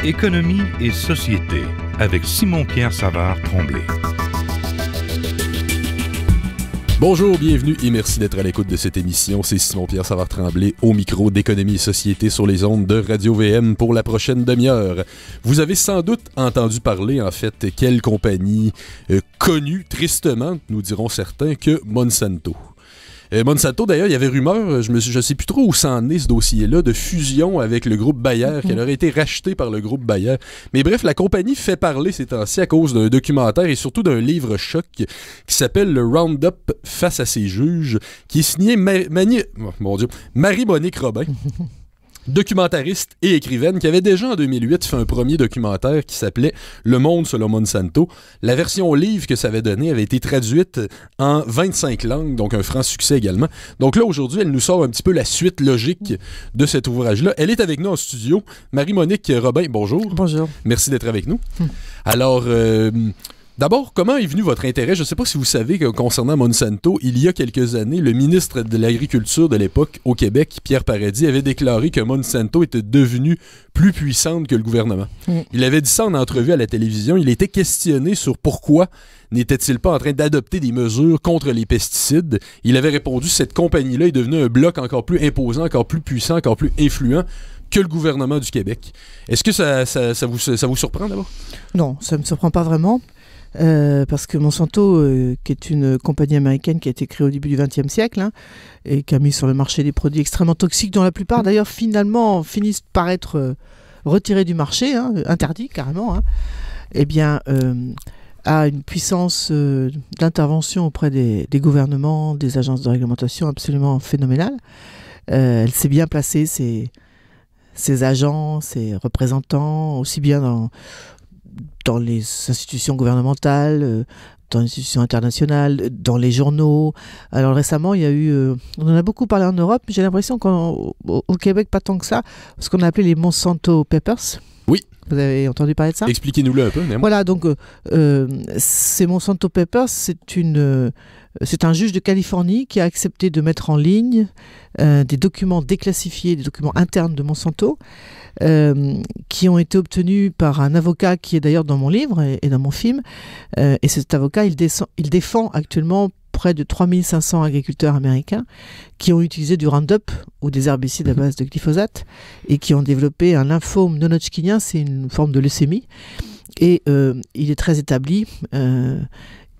Économie et société avec Simon-Pierre Savard-Tremblay. Bonjour, bienvenue et merci d'être à l'écoute de cette émission. C'est Simon-Pierre Savard-Tremblay au micro d'Économie et société sur les ondes de Radio-VM pour la prochaine demi-heure. Vous avez sans doute entendu parler, en fait, quelle compagnie connue, tristement, nous dirons certains, que Monsanto. Monsanto, d'ailleurs, il y avait rumeur, je ne sais plus trop où s'en est ce dossier-là, de fusion avec le groupe Bayer, qu'elle aurait été rachetée par le groupe Bayer. Mais bref, la compagnie fait parler ces temps-ci à cause d'un documentaire et surtout d'un livre choc qui s'appelle Le Roundup face à ses juges, qui est signé Marie-Monique Robin. Documentariste et écrivaine qui avait déjà en 2008 fait un premier documentaire qui s'appelait Le Monde selon Monsanto. La version livre que ça avait donné avait été traduite en 25 langues, donc un franc succès également. Donc là, aujourd'hui, elle nous sort un petit peu la suite logique de cet ouvrage-là. Elle est avec nous en studio. Marie-Monique Robin, bonjour. Bonjour. Merci d'être avec nous. Alors, d'abord, comment est venu votre intérêt? Je ne sais pas si vous savez que concernant Monsanto, il y a quelques années, le ministre de l'Agriculture de l'époque au Québec, Pierre Paradis, avait déclaré que Monsanto était devenue plus puissante que le gouvernement. Il avait dit ça en entrevue à la télévision. Il était questionné sur pourquoi n'était-il pas en train d'adopter des mesures contre les pesticides. Il avait répondu que cette compagnie-là est devenue un bloc encore plus imposant, encore plus puissant, encore plus influent que le gouvernement du Québec. Est-ce que ça vous surprend d'abord? Non, ça ne me surprend pas vraiment. Parce que Monsanto, qui est une compagnie américaine qui a été créée au début du XXe siècle et qui a mis sur le marché des produits extrêmement toxiques, dont la plupart d'ailleurs finalement finissent par être retirés du marché, interdits carrément, eh bien, a une puissance d'intervention auprès des gouvernements, des agences de réglementation absolument phénoménale. Elle sait bien placer ses agents, ses représentants, aussi bien dans les institutions gouvernementales, dans les institutions internationales, dans les journaux. Alors récemment, il y a eu... on en a beaucoup parlé en Europe, mais j'ai l'impression qu'au Québec, pas tant que ça, ce qu'on a appelé les Monsanto Papers. Oui. Vous avez entendu parler de ça? Expliquez-nous-le un peu. Même. Voilà, donc ces Monsanto Papers, c'est un juge de Californie qui a accepté de mettre en ligne des documents déclassifiés, des documents internes de Monsanto, qui ont été obtenus par un avocat qui est d'ailleurs dans mon livre et dans mon film. Et cet avocat, il défend actuellement près de 3500 agriculteurs américains qui ont utilisé du Roundup ou des herbicides à base de glyphosate et qui ont développé un lymphome non-hodgkinien, c'est une forme de leucémie. Et il est très établi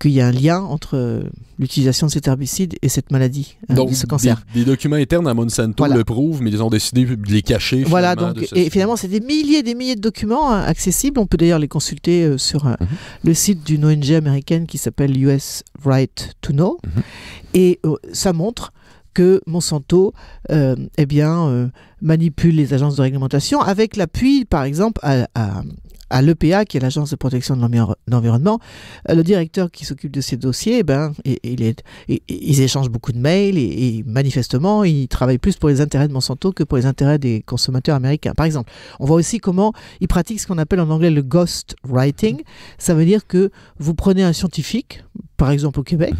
qu'il y a un lien entre l'utilisation de cet herbicide et cette maladie, donc, ce cancer. Des documents internes à Monsanto le prouvent, mais ils ont décidé de les cacher. Voilà, donc, et finalement, c'est des milliers de documents accessibles. On peut d'ailleurs les consulter sur le site d'une ONG américaine qui s'appelle US Right to Know. Et ça montre que Monsanto manipule les agences de réglementation avec l'appui, par exemple, à l'EPA, qui est l'Agence de protection de l'environnement. Le directeur qui s'occupe de ces dossiers, ils échangent beaucoup de mails et manifestement, ils travaillent plus pour les intérêts de Monsanto que pour les intérêts des consommateurs américains. Par exemple, on voit aussi comment ils pratiquent ce qu'on appelle en anglais le ghost writing. Ça veut dire que vous prenez un scientifique, par exemple au Québec,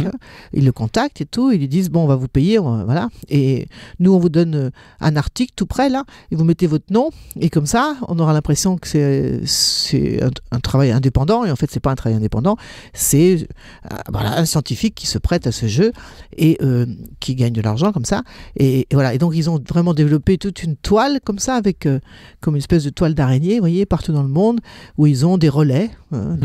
ils le contactent et tout, ils lui disent on va vous payer, voilà, et nous on vous donne un article tout près là, et vous mettez votre nom, et comme ça on aura l'impression que c'est un travail indépendant, et en fait c'est pas un travail indépendant, c'est un scientifique qui se prête à ce jeu et qui gagne de l'argent comme ça, et voilà, et donc ils ont vraiment développé toute une toile comme ça, avec comme une espèce de toile d'araignée, vous voyez, partout dans le monde, où ils ont des relais,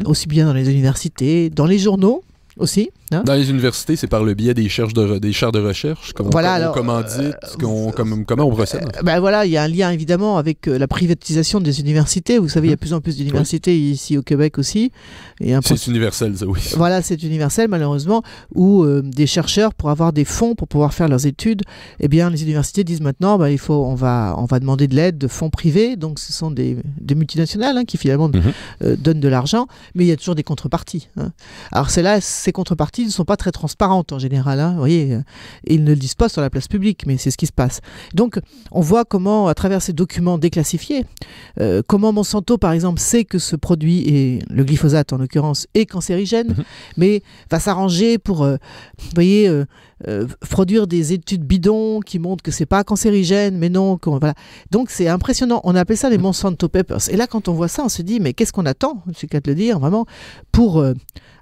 aussi bien dans les universités, dans les journaux aussi. Dans les universités, c'est par le biais des chaires de recherche, comment on procède? Il y a un lien évidemment avec la privatisation des universités. Vous savez, il y a de plus en plus d'universités ici au Québec aussi. C'est universel, ça, oui. Voilà, c'est universel malheureusement, où des chercheurs, pour avoir des fonds pour pouvoir faire leurs études, eh bien les universités disent maintenant, on va demander de l'aide de fonds privés. Donc ce sont des multinationales qui finalement donnent de l'argent, mais il y a toujours des contreparties. Alors c'est ces contreparties ne sont pas très transparentes en général. Hein, vous voyez, ils ne le disent pas sur la place publique, mais c'est ce qui se passe. Donc, on voit comment, à travers ces documents déclassifiés, comment Monsanto, par exemple, sait que ce produit, et le glyphosate en l'occurrence, est cancérigène, mais va s'arranger pour, vous voyez, produire des études bidons qui montrent que c'est pas cancérigène, mais non. Voilà. Donc, c'est impressionnant. On appelle ça les Monsanto Papers. Et là, quand on voit ça, on se dit, mais qu'est-ce qu'on attend, c'est qu'à te le dire, vraiment, pour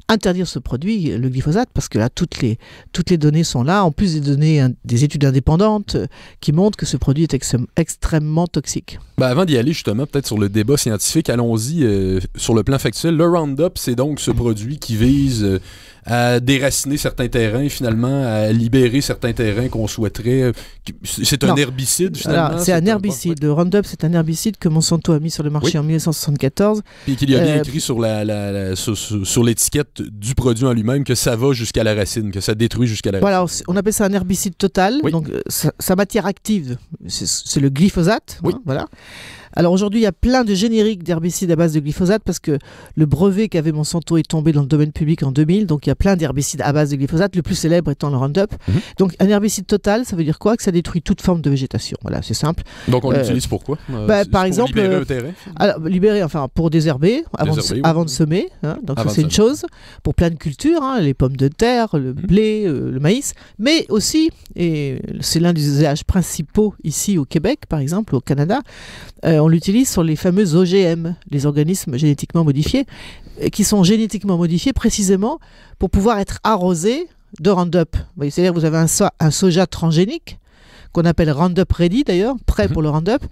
interdire ce produit, le glyphosate, parce que là, toutes les données sont là, en plus des données, des études indépendantes qui montrent que ce produit est extrêmement toxique. Ben avant d'y aller, justement, peut-être sur le débat scientifique, allons-y sur le plan factuel. Le Roundup, c'est donc ce produit qui vise à déraciner certains terrains, finalement, à libérer certains terrains qu'on souhaiterait. C'est un herbicide, finalement? Alors, c'est un herbicide. Le Roundup, c'est un herbicide que Monsanto a mis sur le marché en 1974. Et qu'il y a bien écrit sur l'étiquette du produit en lui-même que ça va jusqu'à la racine, que ça détruit jusqu'à la racine. Voilà, on appelle ça un herbicide total. Oui. Donc, sa matière active, c'est le glyphosate. Oui. Hein, voilà. Alors aujourd'hui, il y a plein de génériques d'herbicides à base de glyphosate parce que le brevet qu'avait Monsanto est tombé dans le domaine public en 2000. Donc il y a plein d'herbicides à base de glyphosate, le plus célèbre étant le Roundup. Donc un herbicide total, ça veut dire quoi? Que ça détruit toute forme de végétation. Voilà, c'est simple. Donc on l'utilise pour quoi? Par exemple, pour libérer un terrain? Alors, enfin, pour désherber avant de semer. Hein, donc ça, c'est une chose. Pour plein de cultures, hein, les pommes de terre, le blé, le maïs. Mais aussi, et c'est l'un des usages principaux ici au Québec, par exemple, au Canada, on l'utilise sur les fameux OGM, les organismes génétiquement modifiés, qui sont génétiquement modifiés précisément pour pouvoir être arrosés de Roundup. C'est-à-dire que vous avez un soja transgénique, qu'on appelle Roundup Ready d'ailleurs, prêt pour le Roundup.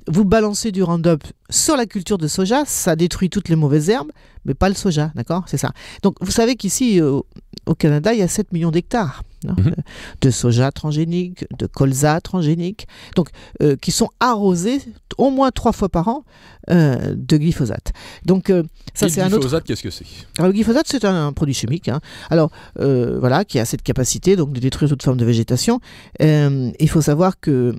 Vous balancez du Roundup sur la culture de soja, ça détruit toutes les mauvaises herbes, mais pas le soja, d'accord? C'est ça. Donc vous savez qu'ici, au Canada, il y a 7 millions d'hectares de soja transgénique, de colza transgénique, donc qui sont arrosés au moins 3 fois par an de glyphosate. Donc ça, c'est un autre. Le glyphosate, qu'est-ce que c'est? Alors, le glyphosate, c'est un produit chimique. Hein. Alors voilà, qui a cette capacité donc de détruire toute forme de végétation. Il faut savoir que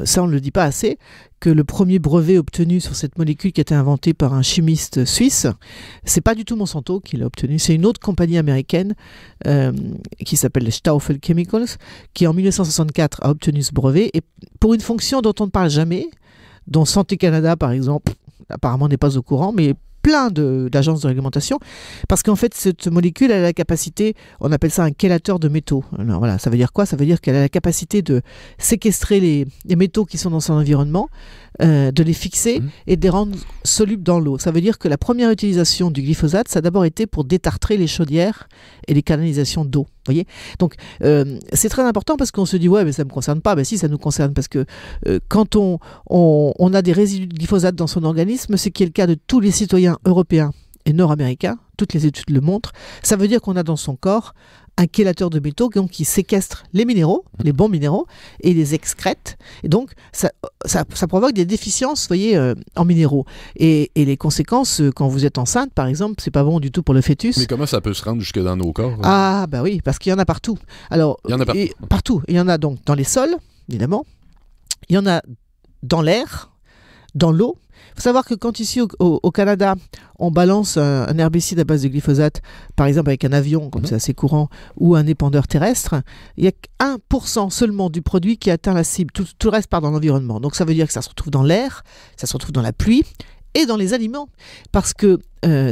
ça, on ne le dit pas assez, que le premier brevet obtenu sur cette molécule qui a été inventée par un chimiste suisse, c'est pas du tout Monsanto qui l'a obtenu, c'est une autre compagnie américaine qui s'appelle Staufel Chemicals, qui en 1964 a obtenu ce brevet, et pour une fonction dont on ne parle jamais, dont Santé Canada par exemple, apparemment n'est pas au courant, mais plein d'agences de réglementation, parce qu'en fait cette molécule a la capacité, on appelle ça un chélateur de métaux. Alors voilà, ça veut dire quoi? Ça veut dire qu'elle a la capacité de séquestrer les métaux qui sont dans son environnement, de les fixer et de les rendre solubles dans l'eau. Ça veut dire que la première utilisation du glyphosate, ça a d'abord été pour détartrer les chaudières et les canalisations d'eau. Voyez, donc c'est très important parce qu'on se dit ouais mais ça me concerne pas. Ben si, ça nous concerne parce que quand on a des résidus de glyphosate dans son organisme, ce qui est le cas de tous les citoyens européens et nord-américains, toutes les études le montrent, ça veut dire qu'on a dans son corps un chélateur de métaux donc, qui séquestre les minéraux, les bons minéraux, et les excrète. Et donc, ça provoque des déficiences, vous voyez, en minéraux. Et les conséquences, quand vous êtes enceinte, par exemple, c'est pas bon du tout pour le fœtus. Mais comment ça peut se rendre jusque dans nos corps? Ah, bah oui, parce qu'il y en a partout. Alors, il y en a partout. Partout. Il y en a donc dans les sols, évidemment. Il y en a dans l'air, dans l'eau. Il faut savoir que quand ici au Canada, on balance un herbicide à base de glyphosate, par exemple avec un avion, comme c'est assez courant, ou un épandeur terrestre, il n'y a que 1% seulement du produit qui atteint la cible. Tout le reste part dans l'environnement. Donc ça veut dire que ça se retrouve dans l'air, ça se retrouve dans la pluie et dans les aliments. Parce que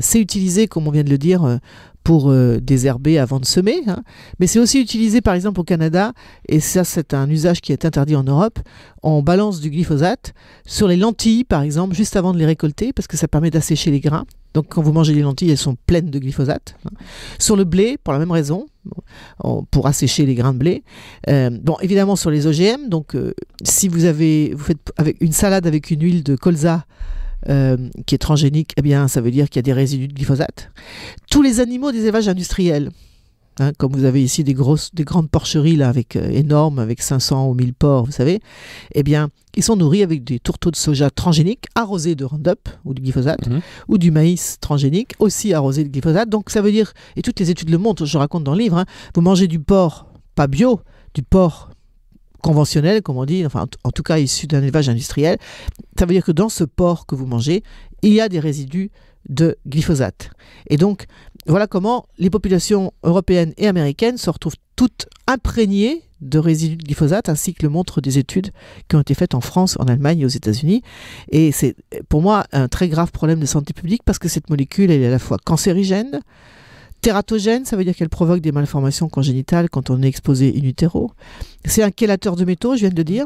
c'est utilisé, comme on vient de le dire, pour désherber avant de semer, hein. Mais c'est aussi utilisé par exemple au Canada, et ça c'est un usage qui est interdit en Europe, on balance du glyphosate sur les lentilles par exemple, juste avant de les récolter, parce que ça permet d'assécher les grains. Donc quand vous mangez les lentilles, elles sont pleines de glyphosate. Hein. Sur le blé, pour la même raison, pour assécher les grains de blé. Bon, évidemment sur les OGM, donc si vous faites avec une salade avec une huile de colza, qui est transgénique, eh bien, ça veut dire qu'il y a des résidus de glyphosate. Tous les animaux des élevages industriels, hein, comme vous avez ici des grandes porcheries là, énormes, avec 500 ou 1000 porcs, vous savez, eh bien, ils sont nourris avec des tourteaux de soja transgéniques arrosés de Roundup ou de glyphosate, ou du maïs transgénique aussi arrosé de glyphosate. Donc ça veut dire, et toutes les études le montrent, je raconte dans le livre, hein, vous mangez du porc, pas bio, du porc conventionnel, comme on dit, enfin en tout cas issu d'un élevage industriel, ça veut dire que dans ce porc que vous mangez, il y a des résidus de glyphosate. Et donc, voilà comment les populations européennes et américaines se retrouvent toutes imprégnées de résidus de glyphosate, ainsi que le montrent des études qui ont été faites en France, en Allemagne et aux États-Unis. Et c'est pour moi un très grave problème de santé publique parce que cette molécule, elle est à la fois cancérigène, tératogène, ça veut dire qu'elle provoque des malformations congénitales quand on est exposé in utero. C'est un chélateur de métaux, je viens de le dire.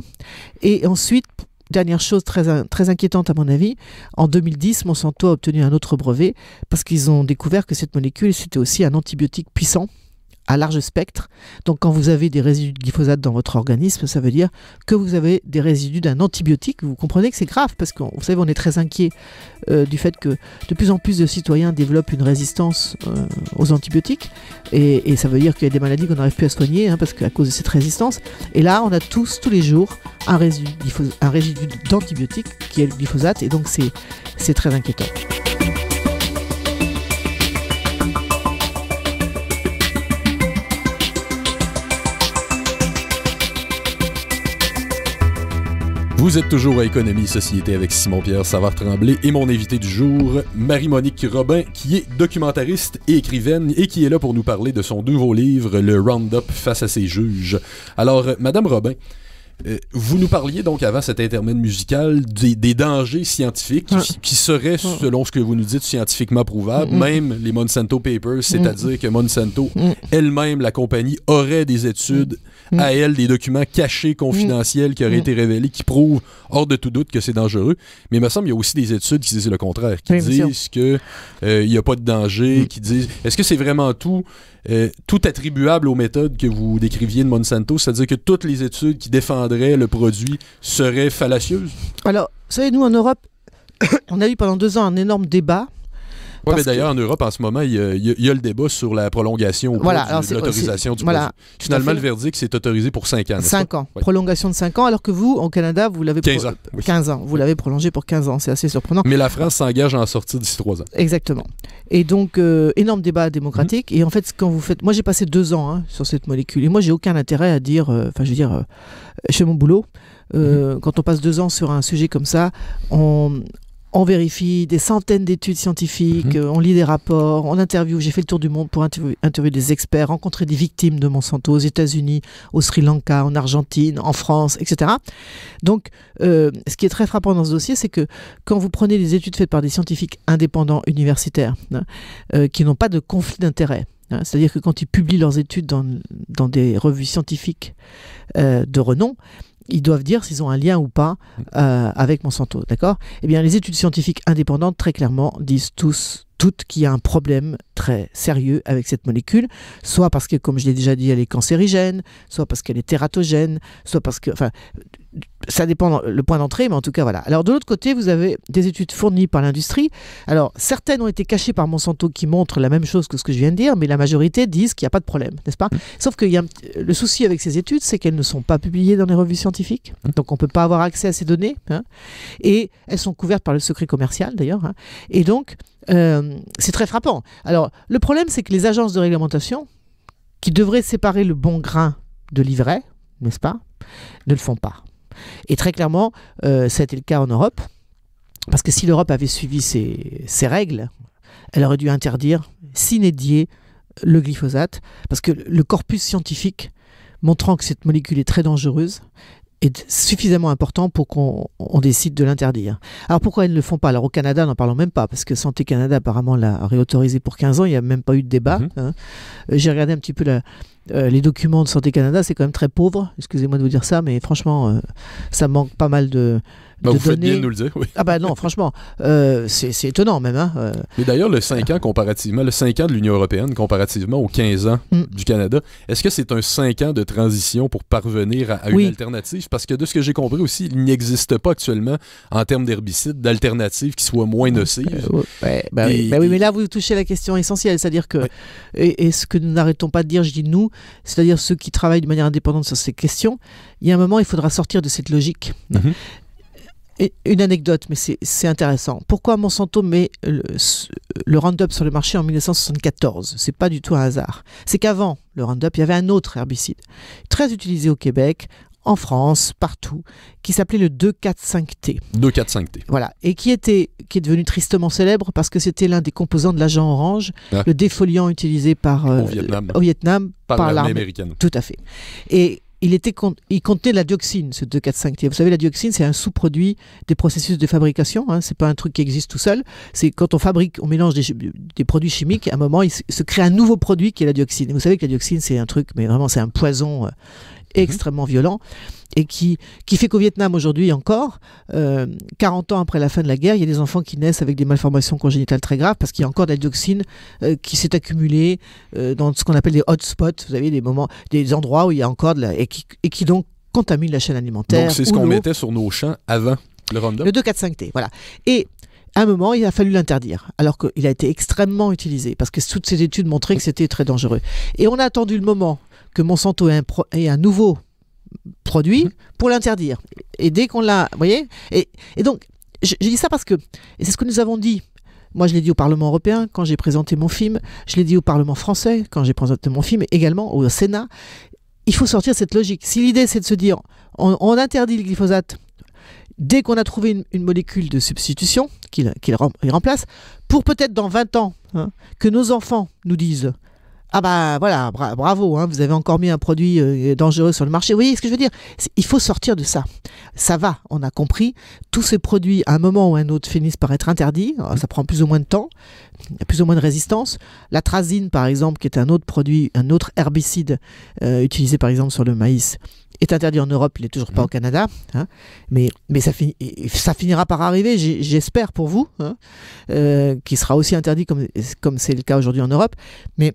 Et ensuite, dernière chose très inquiétante à mon avis, en 2010, Monsanto a obtenu un autre brevet parce qu'ils ont découvert que cette molécule, c'était aussi un antibiotique puissant à large spectre. Donc quand vous avez des résidus de glyphosate dans votre organisme, ça veut dire que vous avez des résidus d'un antibiotique. Vous comprenez que c'est grave parce que vous savez, on est très inquiet du fait que de plus en plus de citoyens développent une résistance aux antibiotiques et ça veut dire qu'il y a des maladies qu'on n'arrive plus à soigner parce qu'à cause de cette résistance. Et là, on a tous les jours un résidu d'antibiotique qui est le glyphosate et donc c'est très inquiétant. Vous êtes toujours à Économie et Société avec Simon-Pierre Savard-Tremblay et mon invité du jour, Marie-Monique Robin, qui est documentariste et écrivaine et qui est là pour nous parler de son nouveau livre, Le Roundup face à ses juges. Alors, Madame Robin, vous nous parliez donc avant cet intermède musical des dangers scientifiques qui seraient, selon ce que vous nous dites, scientifiquement prouvables, même les Monsanto Papers, c'est-à-dire que Monsanto elle-même, la compagnie, aurait des études à elle, des documents cachés, confidentiels qui auraient été révélés, qui prouvent hors de tout doute que c'est dangereux. Mais il me semble qu'il y a aussi des études qui disent le contraire, qui disent qu'il n'y a pas de danger, qui disent... Est-ce que c'est vraiment tout attribuable aux méthodes que vous décriviez de Monsanto, c'est-à-dire que toutes les études qui défendraient le produit seraient fallacieuses? Alors, vous savez, nous en Europe, on a eu pendant 2 ans un énorme débat. Oui, mais d'ailleurs, en Europe, en ce moment, il y a le débat sur la prolongation de l'autorisation du produit. Finalement, le verdict, c'est autorisé pour 5 ans. 5 ans. Oui. Prolongation de 5 ans, alors que vous, au Canada, vous l'avez 15 ans. 15 ans. Vous l'avez prolongé pour 15 ans. C'est assez surprenant. Mais la France s'engage à en sortir d'ici 3 ans. Exactement. Et donc, énorme débat démocratique. Et en fait, quand vous faites... Moi, j'ai passé 2 ans sur cette molécule. Et moi, j'ai aucun intérêt à dire... chez mon boulot, quand on passe 2 ans sur un sujet comme ça, on vérifie des centaines d'études scientifiques, on lit des rapports, on interviewe. J'ai fait le tour du monde pour interviewer des experts, rencontrer des victimes de Monsanto aux États-Unis, au Sri Lanka, en Argentine, en France, etc. Donc, ce qui est très frappant dans ce dossier, c'est que quand vous prenez des études faites par des scientifiques indépendants universitaires, qui n'ont pas de conflit d'intérêt, c'est-à-dire que quand ils publient leurs études dans des revues scientifiques de renom, ils doivent dire s'ils ont un lien ou pas avec Monsanto, d'accord ? Eh bien, les études scientifiques indépendantes, très clairement, disent toutes qu'il y a un problème très sérieux avec cette molécule, soit parce que, comme je l'ai déjà dit, elle est cancérigène, soit parce qu'elle est tératogène, soit parce que... Enfin, ça dépend le point d'entrée, mais en tout cas, voilà. Alors, de l'autre côté, vous avez des études fournies par l'industrie. Alors, certaines ont été cachées par Monsanto qui montrent la même chose que ce que je viens de dire, mais la majorité disent qu'il n'y a pas de problème, n'est-ce pas ? Sauf que le souci avec ces études, c'est qu'elles ne sont pas publiées dans les revues scientifiques, donc on ne peut pas avoir accès à ces données, et elles sont couvertes par le secret commercial, d'ailleurs, et donc, c'est très frappant. Alors, le problème, c'est que les agences de réglementation, qui devraient séparer le bon grain de l'ivraie, n'est-ce pas, ne le font pas. Et très clairement, ça a été le cas en Europe, parce que si l'Europe avait suivi ces règles, elle aurait dû interdire sine die le glyphosate, parce que le corpus scientifique montrant que cette molécule est très dangereuse est suffisamment important pour qu'on décide de l'interdire. Alors pourquoi ils ne le font pas ? Alors au Canada, n'en parlons même pas, parce que Santé Canada apparemment l'a réautorisé pour 15 ans, il n'y a même pas eu de débat. J'ai regardé un petit peu les documents de Santé Canada, c'est quand même très pauvre, excusez-moi de vous dire ça, mais franchement, ça manque pas mal de vous données. Faites bien de nous le dire, oui. Ah non, franchement, c'est étonnant même. Mais d'ailleurs, le 5 ans comparativement, le 5 ans de l'Union européenne comparativement aux 15 ans du Canada, est-ce que c'est un 5 ans de transition pour parvenir à une alternative? Parce que de ce que j'ai compris aussi, il n'existe pas actuellement, en termes d'herbicides, d'alternatives qui soient moins nocives. Oui, mais là, vous touchez la question essentielle, c'est-à-dire que, et ce que nous n'arrêtons pas de dire, je dis nous, c'est-à-dire ceux qui travaillent de manière indépendante sur ces questions, il y a un moment, il faudra sortir de cette logique. Et une anecdote, mais c'est intéressant. Pourquoi Monsanto met le Roundup sur le marché en 1974 ? C'est pas du tout un hasard. C'est qu'avant le Roundup, il y avait un autre herbicide, très utilisé au Québec, en France, partout, qui s'appelait le 2,4,5-T. 2,4,5-T. Voilà, et qui est devenu tristement célèbre parce que c'était l'un des composants de l'agent orange, le défoliant utilisé au Vietnam par l'armée américaine. Tout à fait. Et il contenait de la dioxine, ce 2,4,5-T. Vous savez, la dioxine, c'est un sous-produit des processus de fabrication. C'est pas un truc qui existe tout seul. C'est quand on mélange des produits chimiques, à un moment, il se crée un nouveau produit qui est la dioxine. Et vous savez que la dioxine, c'est un truc, mais vraiment, c'est un poison extrêmement violent, et qui fait qu'au Vietnam aujourd'hui encore, 40 ans après la fin de la guerre, il y a des enfants qui naissent avec des malformations congénitales très graves parce qu'il y a encore de la dioxine qui s'est accumulée dans ce qu'on appelle des hotspots, vous savez, des endroits où il y a encore et qui donc contaminent la chaîne alimentaire. Donc c'est ce qu'on mettait sur nos champs avant le Roundup. Le 2,4,5-T, voilà. Et à un moment, il a fallu l'interdire, alors qu'il a été extrêmement utilisé, parce que toutes ces études montraient que c'était très dangereux. Et on a attendu le moment que Monsanto ait un nouveau produit pour l'interdire. Et dès qu'on l'a... Vous voyez ? Et donc, je dis ça parce que... Et c'est ce que nous avons dit. Moi, je l'ai dit au Parlement européen quand j'ai présenté mon film. Je l'ai dit au Parlement français quand j'ai présenté mon film. Et également au Sénat. Il faut sortir de cette logique. Si l'idée, c'est de se dire, on interdit le glyphosate dès qu'on a trouvé une molécule de substitution qu'il remplace, pour peut-être dans 20 ans, que nos enfants nous disent... Ah bah voilà, bravo, vous avez encore mis un produit dangereux sur le marché. Vous voyez ce que je veux dire ? Il faut sortir de ça. Ça va, on a compris. Tous ces produits, à un moment ou à un autre, finissent par être interdits. Alors, ça prend plus ou moins de temps, il y a plus ou moins de résistance. L'atrazine, par exemple, qui est un autre produit, un autre herbicide utilisé par exemple sur le maïs, est interdit en Europe, il n'est toujours pas au Canada. Mais ça finira par arriver, j'espère pour vous, qui sera aussi interdit comme c'est le cas aujourd'hui en Europe. Mais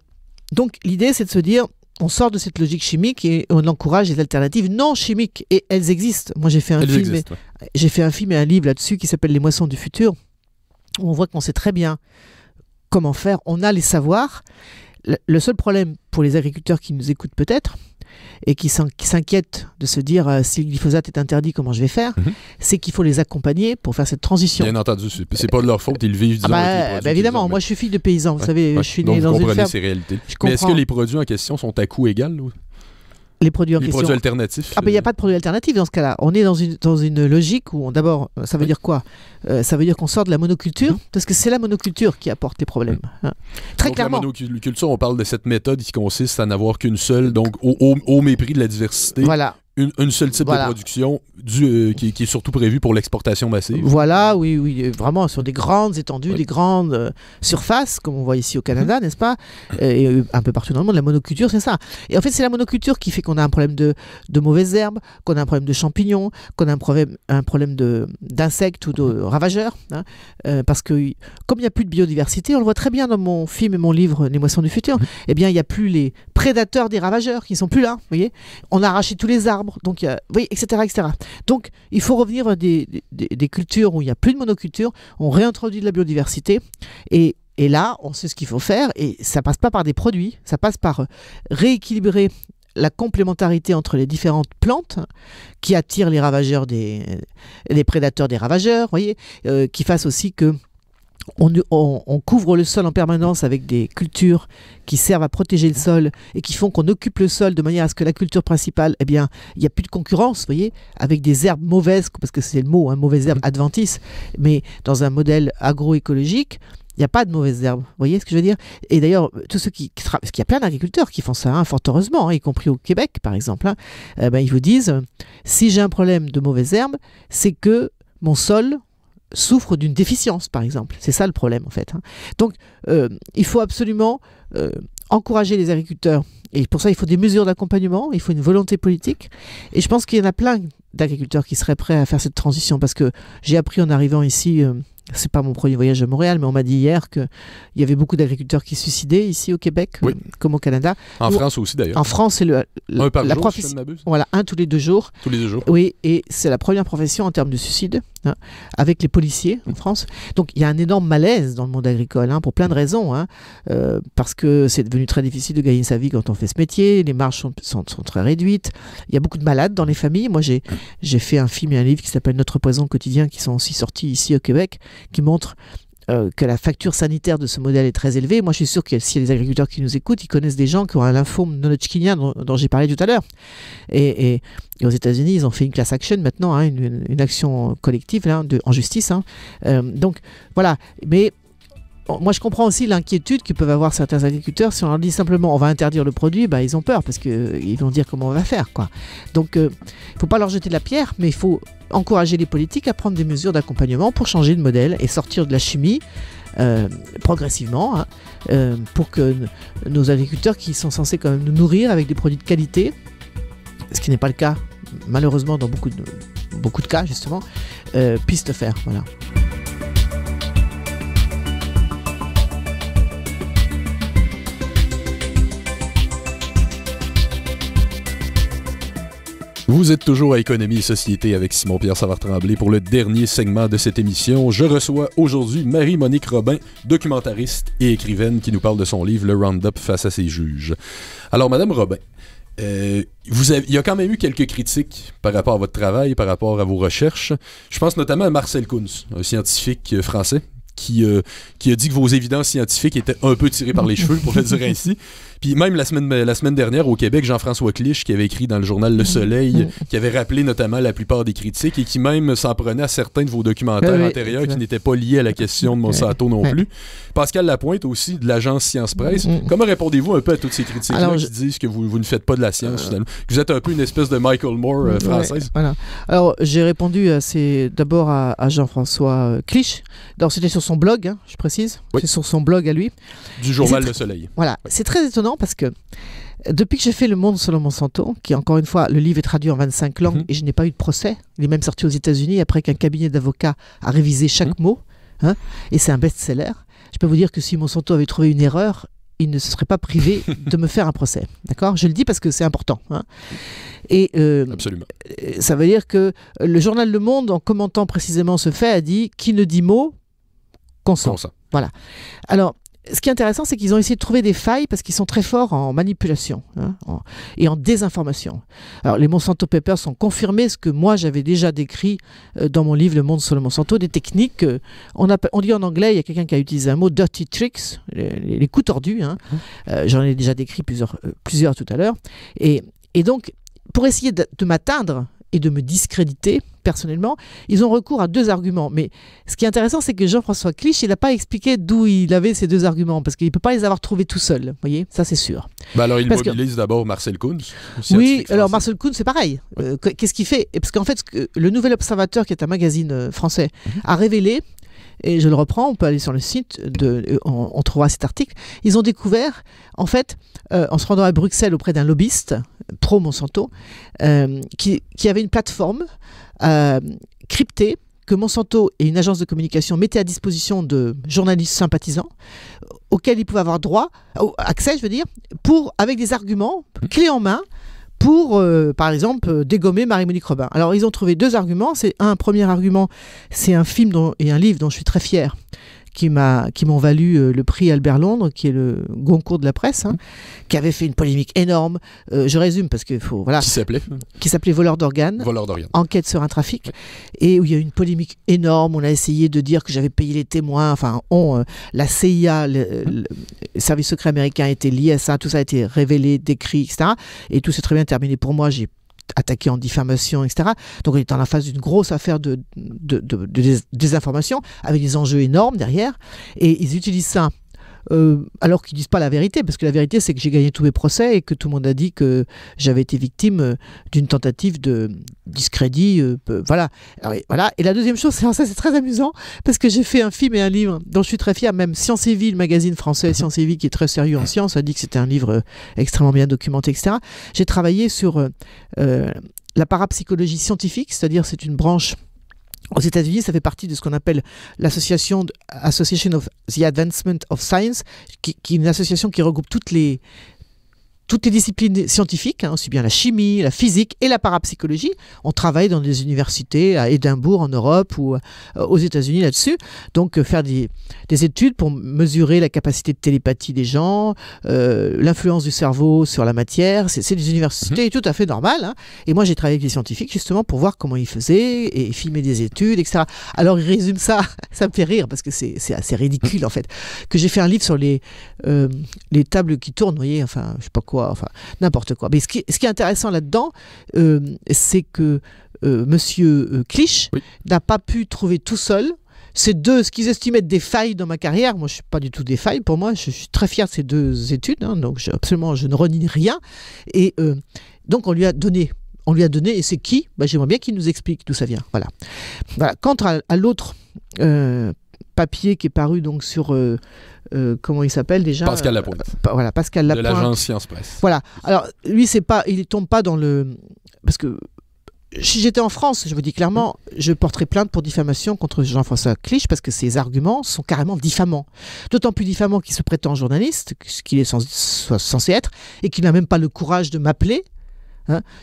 donc l'idée, c'est de se dire, on sort de cette logique chimique et on encourage les alternatives non chimiques. Et elles existent. Moi, j'ai fait un film et un livre là-dessus qui s'appelle Les moissons du futur, où on voit qu'on sait très bien comment faire. On a les savoirs. Le seul problème pour les agriculteurs qui nous écoutent peut-être, et qui s'inquiètent de se dire si le glyphosate est interdit, comment je vais faire, c'est qu'il faut les accompagner pour faire cette transition. Bien entendu, c'est pas de leur faute, ils vivent évidemment, moi je suis fille de paysan, vous savez, je suis né dans une ferme. Ces réalités. Mais est-ce que les produits en question sont à coût égal ou... Les produits alternatifs. Il n'y a pas de produits alternatifs dans ce cas-là. On est dans une logique où, d'abord, ça veut dire quoi ? Ça veut dire qu'on sort de la monoculture, parce que c'est la monoculture qui apporte les problèmes. Très clairement. La monoculture, on parle de cette méthode qui consiste à n'avoir qu'une seule, donc au mépris de la diversité. Voilà. Une seule type de production qui est surtout prévue pour l'exportation massive. Voilà, oui, vraiment sur des grandes étendues, des grandes surfaces, comme on voit ici au Canada, n'est-ce pas ? Et un peu partout dans le monde, la monoculture, c'est ça. Et en fait, c'est la monoculture qui fait qu'on a un problème de mauvaises herbes, qu'on a un problème de champignons, qu'on a un problème d'insectes ou de ravageurs. Parce que, comme il n'y a plus de biodiversité, on le voit très bien dans mon film et mon livre Les moissons du futur, eh bien, il n'y a plus les prédateurs des ravageurs qui ne sont plus là, vous voyez ? On a arraché tous les arbres. Donc, oui, etc., etc. Donc, il faut revenir à des cultures où il n'y a plus de monoculture, on réintroduit de la biodiversité, et là, on sait ce qu'il faut faire, et ça passe pas par des produits, ça passe par rééquilibrer la complémentarité entre les différentes plantes qui attirent les ravageurs les prédateurs des ravageurs, voyez, qui fassent aussi que on couvre le sol en permanence avec des cultures qui servent à protéger le sol et qui font qu'on occupe le sol de manière à ce que la culture principale, eh bien, il n'y a plus de concurrence, vous voyez, avec des herbes mauvaises, parce que c'est le mot, mauvaises herbes adventices, mais dans un modèle agroécologique, il n'y a pas de mauvaises herbes, vous voyez ce que je veux dire ? Et d'ailleurs, tous ceux parce qu'il y a plein d'agriculteurs qui font ça, fort heureusement, y compris au Québec, par exemple, ils vous disent, si j'ai un problème de mauvaises herbes, c'est que mon sol souffre d'une déficience, par exemple. C'est ça le problème, en fait. Donc, il faut absolument encourager les agriculteurs. Et pour ça, il faut des mesures d'accompagnement, il faut une volonté politique. Et je pense qu'il y en a plein d'agriculteurs qui seraient prêts à faire cette transition, parce que j'ai appris en arrivant ici... c'est pas mon premier voyage à Montréal, mais on m'a dit hier qu'il y avait beaucoup d'agriculteurs qui se suicidaient ici au Québec, comme au Canada. En France aussi d'ailleurs. En France, c'est un par jour, si je ne m'abuse. Voilà, un tous les 2 jours. Tous les 2 jours. Oui, et c'est la première profession en termes de suicide, avec les policiers en France. Donc il y a un énorme malaise dans le monde agricole, pour plein de raisons, parce que c'est devenu très difficile de gagner sa vie quand on fait ce métier, les marges sont très réduites, il y a beaucoup de malades dans les familles. Moi j'ai fait un film et un livre qui s'appelle Notre poison quotidien, qui sont aussi sortis ici au Québec, qui montrent que la facture sanitaire de ce modèle est très élevée. Moi, je suis sûr que s'il y a des agriculteurs qui nous écoutent, ils connaissent des gens qui ont un lymphome non-Hodgkinien dont j'ai parlé tout à l'heure. Et aux États-Unis, ils ont fait une class action maintenant, hein, une action collective là, en justice. Hein. Donc, voilà. Mais moi, je comprends aussi l'inquiétude que peuvent avoir certains agriculteurs. Si on leur dit simplement on va interdire le produit, bah, ils ont peur parce qu'ils vont dire comment on va faire, quoi. Donc, il ne faut pas leur jeter de la pierre, mais il faut encourager les politiques à prendre des mesures d'accompagnement pour changer de modèle et sortir de la chimie progressivement, hein, pour que nos agriculteurs qui sont censés quand même nous nourrir avec des produits de qualité, ce qui n'est pas le cas malheureusement dans beaucoup de cas justement, puissent le faire. Voilà. Vous êtes toujours à Économie et Société avec Simon-Pierre Savard-Tremblay pour le dernier segment de cette émission. Je reçois aujourd'hui Marie-Monique Robin, documentariste et écrivaine qui nous parle de son livre « Le Roundup face à ses juges ». Alors, Madame Robin, il y a quand même eu quelques critiques par rapport à votre travail, par rapport à vos recherches. Je pense notamment à Marcel Kuntz, un scientifique français, qui a dit que vos évidences scientifiques étaient un peu tirées par les cheveux, pour le dire ainsi. Puis même la semaine dernière, au Québec, Jean-François Clich, qui avait écrit dans le journal Le Soleil, qui avait rappelé notamment la plupart des critiques et qui même s'en prenait à certains de vos documentaires antérieurs qui n'étaient pas liés à la question de Monsanto non plus. Pascal Lapointe aussi, de l'agence Science Presse. Comment répondez-vous un peu à toutes ces critiques-là qui disent que vous ne faites pas de la science, finalement? Que vous êtes un peu une espèce de Michael Moore française? Voilà. Alors, j'ai répondu d'abord à Jean-François Clich. C'était sur son blog, hein, je précise. Oui. C'est sur son blog à lui. Du journal Le Soleil. Voilà. C'est très étonnant parce que depuis que j'ai fait Le Monde selon Monsanto, qui encore une fois, le livre est traduit en 25 langues et je n'ai pas eu de procès, il est même sorti aux États-Unis après qu'un cabinet d'avocats a révisé chaque mot, hein, et c'est un best-seller. Je peux vous dire que si Monsanto avait trouvé une erreur, il ne se serait pas privé de me faire un procès. D'accord ? Je le dis parce que c'est important. Hein. Et absolument. Ça veut dire que le journal Le Monde, en commentant précisément ce fait, a dit « Qui ne dit mot, consent ». Voilà. Alors, ce qui est intéressant, c'est qu'ils ont essayé de trouver des failles parce qu'ils sont très forts en manipulation, hein, et en désinformation. Alors, les Monsanto Papers ont confirmé ce que moi j'avais déjà décrit dans mon livre Le Monde sur le Monsanto, des techniques, on dit en anglais, il y a quelqu'un qui a utilisé un mot, dirty tricks, les coups tordus, hein. J'en ai déjà décrit plusieurs tout à l'heure. Et donc, pour essayer de m'atteindre et de me discréditer personnellement, ils ont recours à deux arguments. Mais ce qui est intéressant, c'est que Jean-François Clich, il n'a pas expliqué d'où il avait ces deux arguments, parce qu'il ne peut pas les avoir trouvés tout seul. Vous voyez, ça c'est sûr. Alors il mobilise d'abord Marcel Kuntz. Oui, alors Marcel Kuntz, c'est pareil. Qu'est-ce qu'il fait? Parce qu'en fait, le Nouvel Observateur, qui est un magazine français, a révélé, et je le reprends, on peut aller sur le site, on trouvera cet article, ils ont découvert, en fait, en se rendant à Bruxelles auprès d'un lobbyiste pro-Monsanto, qui avait une plateforme cryptée que Monsanto et une agence de communication mettaient à disposition de journalistes sympathisants auxquels ils pouvaient avoir accès, avec des arguments clés en main pour, par exemple, dégommer Marie-Monique Robin. Alors, ils ont trouvé deux arguments. Un premier argument, c'est un film et un livre dont je suis très fier, qui m'ont valu le prix Albert Londres, qui est le Goncourt de la presse, hein, qui avait fait une polémique énorme. Je résume parce qu'il faut... Voilà, qui s'appelait Voleur d'organes. Enquête sur un trafic. Et où il y a eu une polémique énorme. On a essayé de dire que j'avais payé les témoins. Enfin, la CIA, le service secret américain était lié à ça. Tout ça a été révélé, décrit, etc. Et tout s'est très bien terminé pour moi. J'ai attaqué en diffamation, etc. Donc on est en la phase d'une grosse affaire de désinformation avec des enjeux énormes derrière, et ils utilisent ça alors qu'ils disent pas la vérité, parce que la vérité c'est que j'ai gagné tous mes procès et que tout le monde a dit que j'avais été victime d'une tentative de discrédit, voilà. Alors, voilà. Et la deuxième chose, ça c'est très amusant, parce que j'ai fait un film et un livre dont je suis très fier. Même Science et Vie, le magazine français Science et Vie, qui est très sérieux en sciences, a dit que c'était un livre extrêmement bien documenté, etc. J'ai travaillé sur la parapsychologie scientifique, c'est-à-dire c'est une branche. Aux États-Unis, ça fait partie de ce qu'on appelle Association of the Advancement of Science, qui est une association qui regroupe toutes les toutes les disciplines scientifiques, aussi bien la chimie, la physique et la parapsychologie. On travaille dans des universités à Édimbourg en Europe ou aux États-Unis là-dessus. Donc faire des études pour mesurer la capacité de télépathie des gens, l'influence du cerveau sur la matière. C'est des universités tout à fait normales. Et moi, j'ai travaillé avec des scientifiques justement pour voir comment ils faisaient et filmer des études, etc. Alors, ils résument ça, ça me fait rire parce que c'est assez ridicule en fait. Que j'ai fait un livre sur les tables qui tournent, vous voyez, enfin, je sais pas quoi, enfin, n'importe quoi. Mais ce qui est intéressant là-dedans, c'est que Monsieur Clich n'a pas pu trouver tout seul ces deux, ce qu'ils estimaient être des failles dans ma carrière. Moi, je ne suis pas du tout des failles. Pour moi, je suis très fier de ces deux études. Donc, absolument, je ne renie rien. Et donc, on lui a donné, et c'est qui ? J'aimerais bien qu'il nous explique d'où ça vient. Voilà. Quant à l'autre papier qui est paru donc sur... comment il s'appelle déjà ? Pascal Lapointe. Voilà, Pascal Lapointe. De l'agence Science Presse. Voilà. Alors, lui, il ne tombe pas dans le... Parce que si j'étais en France, je vous dis clairement, je porterais plainte pour diffamation contre Jean-François Clich parce que ses arguments sont carrément diffamants. D'autant plus diffamants qu'il se prétend journaliste, ce qu'il est censé être, et qu'il n'a même pas le courage de m'appeler.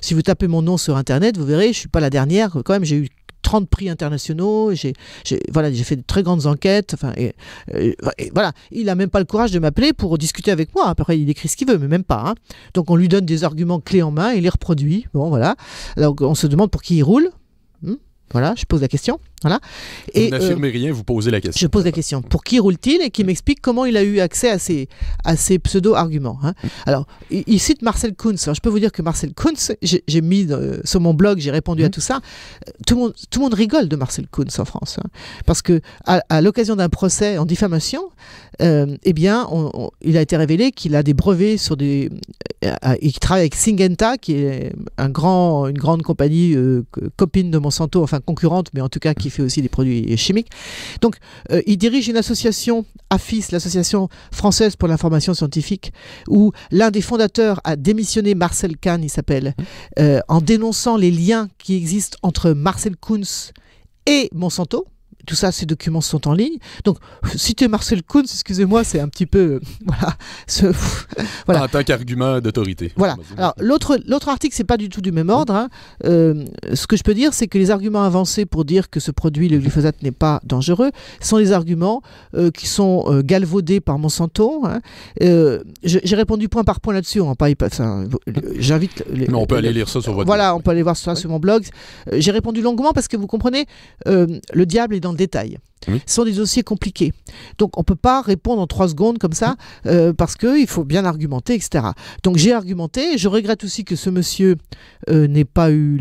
Si vous tapez mon nom sur Internet, vous verrez, je ne suis pas la dernière. Quand même, j'ai eu 30 prix internationaux, j'ai fait de très grandes enquêtes, voilà, il n'a même pas le courage de m'appeler pour discuter avec moi. Après, il écrit ce qu'il veut, mais même pas. Donc, on lui donne des arguments clés en main, il les reproduit. Bon, voilà. Alors, on se demande pour qui il roule. Voilà, je pose la question. Voilà. Vous n'affirmez rien, vous posez la question. Je pose la question. Pour qui roule-t-il et qui m'explique comment il a eu accès à ces pseudo-arguments. Alors, il cite Marcel Kuntz. Alors, je peux vous dire que Marcel Kuntz, j'ai mis sur mon blog, j'ai répondu à tout ça. Tout le monde rigole de Marcel Kuntz en France. Parce que à l'occasion d'un procès en diffamation, eh bien, il a été révélé qu'il a des brevets sur et qu'il travaille avec Syngenta, qui est une grande compagnie copine de Monsanto, enfin concurrente, mais en tout cas qui fait aussi des produits chimiques. Donc, il dirige une association, AFIS, l'association française pour l'information scientifique, où l'un des fondateurs a démissionné, Marcel Kahn, il s'appelle, en dénonçant les liens qui existent entre Marcel Kuntz et Monsanto. Tout ça, ces documents sont en ligne. Donc, citer Marcel Kuntz, excusez-moi, c'est un petit peu... voilà. En tant qu'argument d'autorité. Voilà. Alors, l'autre article, c'est pas du tout du même ordre. Ce que je peux dire, c'est que les arguments avancés pour dire que ce produit, le glyphosate, n'est pas dangereux, sont des arguments qui sont galvaudés par Monsanto. J'ai répondu point par point là-dessus. J'invite... Mais on peut aller lire ça sur votre blog. Voilà, on peut aller voir ça sur mon blog. J'ai répondu longuement parce que vous comprenez, le diable est dans le détail. Oui. Ce sont des dossiers compliqués. Donc, on ne peut pas répondre en 3 secondes comme ça parce qu'il faut bien argumenter, etc. Donc, j'ai argumenté. Je regrette aussi que ce monsieur n'ait pas eu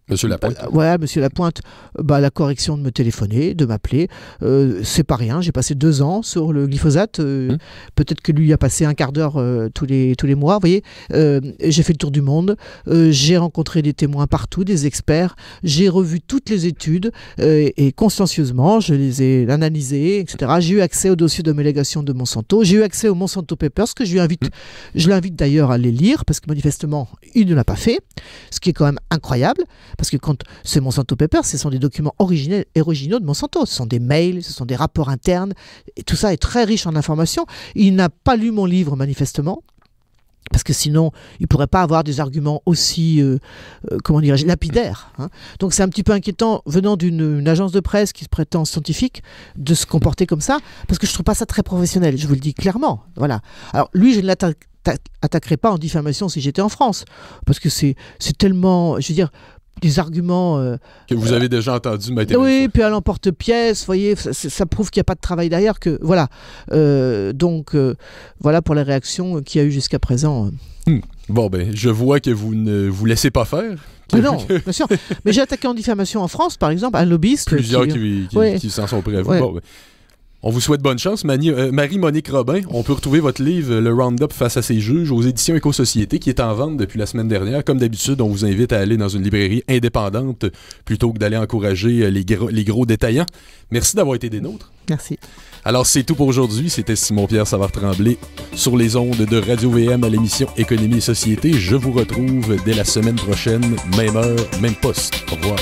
Monsieur Lapointe. Monsieur Lapointe, la correction de me téléphoner, de m'appeler. C'est pas rien. J'ai passé 2 ans sur le glyphosate. Peut-être que lui a passé un quart d'heure tous les mois. Vous voyez, j'ai fait le tour du monde. J'ai rencontré des témoins partout, des experts. J'ai revu toutes les études et consciencieusement, je les ai analysés, etc. J'ai eu accès au dossier d'homologation de Monsanto. J'ai eu accès aux Monsanto Papers, que je l'invite d'ailleurs à les lire, parce que manifestement, il ne l'a pas fait, ce qui est quand même incroyable, parce que quand c'est Monsanto Papers, ce sont des documents originaux de Monsanto. Ce sont des mails, ce sont des rapports internes, et tout ça est très riche en informations. Il n'a pas lu mon livre, manifestement. Parce que sinon, il ne pourrait pas avoir des arguments aussi, lapidaires. Donc c'est un petit peu inquiétant, venant d'une agence de presse qui se prétend scientifique, de se comporter comme ça, parce que je ne trouve pas ça très professionnel, je vous le dis clairement. Voilà. Alors lui, je ne l'attaquerai pas en diffamation si j'étais en France, parce que c'est tellement, je veux dire, des arguments... que vous avez déjà entendu m'être. Oui, puis à l'emporte-pièce, vous voyez, ça prouve qu'il n'y a pas de travail derrière. Voilà. Donc, voilà pour la réaction qu'il y a eu jusqu'à présent. Bon, je vois que vous ne vous laissez pas faire. Non, bien sûr. Mais j'ai attaqué en diffamation en France, par exemple, un lobbyiste. Plusieurs qui s'en sont prêts à vous. Ouais. Bon, on vous souhaite bonne chance. Marie-Monique Robin, on peut retrouver votre livre « Le Roundup face à ses juges » aux éditions Éco-Société, qui est en vente depuis la semaine dernière. Comme d'habitude, on vous invite à aller dans une librairie indépendante plutôt que d'aller encourager les gros détaillants. Merci d'avoir été des nôtres. Merci. Alors, c'est tout pour aujourd'hui. C'était Simon-Pierre Savard-Tremblay sur les ondes de Radio-VM à l'émission Économie et Société. Je vous retrouve dès la semaine prochaine, même heure, même poste. Au revoir.